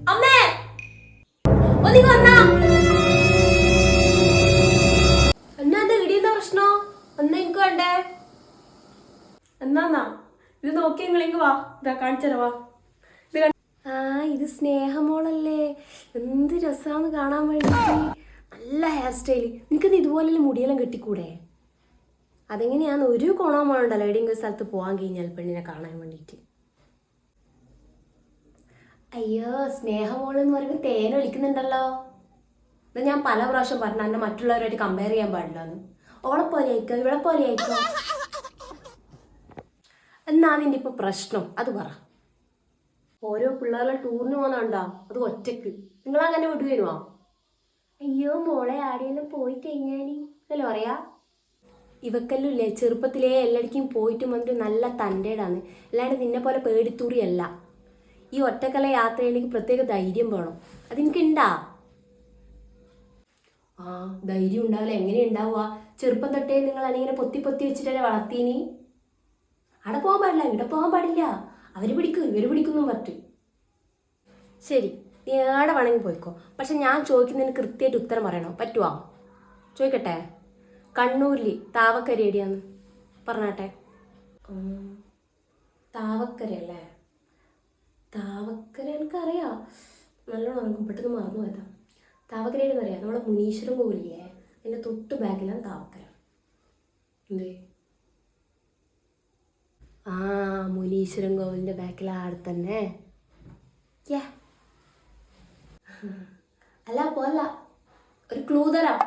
അമ്മേ ഒന്നി വന്നാ എന്നാ ഇടിയുന്ന പ്രശ്നോ എന്നാ എനിക്ക് വേണ്ടേ എന്നാന്നാ ഇത് നോക്കി നിങ്ങളിങ്ങ് വാ ഇതാ കാണിച്ചരവാ ഇത് സ്നേഹമോളല്ലേ എന്ത് രസാന്ന് കാണാൻ വേണ്ടിട്ട് നല്ല ഹെയർ സ്റ്റൈല് നിനക്കിത് ഇതുപോലെ മുടിയെല്ലാം കെട്ടിക്കൂടെ അതെങ്ങനെയാന്ന് ഒരു ഗുണവും വേണ്ടല്ലോ എവിടെയെങ്കിലും സ്ഥലത്ത് പോകാൻ കഴിഞ്ഞാൽ പെണ്ണിനെ കാണാൻ വേണ്ടിയിട്ട് അയ്യോ സ്നേഹമോള് എന്ന് പറയുമ്പോൾ തേന വിളിക്കുന്നുണ്ടല്ലോ ഇത് ഞാൻ പല പ്രാവശ്യം പറഞ്ഞു എന്നെ മറ്റുള്ളവരായിട്ട് കമ്പയർ ചെയ്യാൻ പാടില്ല എന്ന് ഓളെ പോലെ ആയിക്കോ ഇവളെ പോലെ ആയിക്കോ എന്നാ അതിൻ്റെ ഇപ്പൊ പ്രശ്നം അത് പറ ഓരോ പിള്ളേരെ ടൂറിന് പോകുന്നുണ്ടോ അത് ഒറ്റക്ക് നിങ്ങളങ്ങനെ വിടുവരുമോ അയ്യോ മോളെ ആടെയെല്ലാം പോയി കഴിഞ്ഞാല് അല്ലേ പറയാ ഇവക്കെല്ലാം ഇല്ലേ ചെറുപ്പത്തിലേ എല്ലായിടക്കും പോയിട്ട് വന്നിട്ട് നല്ല തൻ്റെടാന്ന് അല്ലാണ്ട് നിന്നെ പോലെ പേടിത്തൂറിയല്ല ഈ ഒറ്റക്കല യാത്ര ചെയ്യണമെങ്കിൽ പ്രത്യേക ധൈര്യം വേണം അതെനിക്കുണ്ടാ ധൈര്യം ഉണ്ടാവില്ല എങ്ങനെ ഉണ്ടാവുക ചെറുപ്പം തൊട്ടേ നിങ്ങൾ ഇങ്ങനെ പൊത്തി പൊത്തി വെച്ചിട്ടല്ലേ വളർത്തീനി അവിടെ പോകാൻ പാടില്ല ഇവിടെ പോകാൻ പാടില്ല അവര് പിടിക്കും ഇവര് പിടിക്കുന്നു പറ്റും ശരി നീ ഏടെ വേണമെങ്കിൽ പോയിക്കോ പക്ഷെ ഞാൻ ചോദിക്കുന്നതിന് കൃത്യമായിട്ട് ഉത്തരം പറയണോ പറ്റുവാ ചോദിക്കട്ടെ കണ്ണൂരിൽ താവക്കര എവിടെയാന്ന് പറഞ്ഞാട്ടെ താവക്കര അല്ലേ താവക്കര എനിക്കറിയാം നല്ലോണം നമുക്ക് പെട്ടെന്ന് മറന്നു പോയതാ താവക്കര എവിടെയെന്നറിയാം നമ്മളെ മുനീശ്വരം കോവിലില്ലേ അതിൻ്റെ തൊട്ട് ബാക്കിലാണ് താവക്കര എന്തേ മുനീശ്വരം കോവിലിൻ്റെ ബാക്കിൽ ആടെ തന്നെ അല്ല പോല ഒരു ക്ലൂ തരാം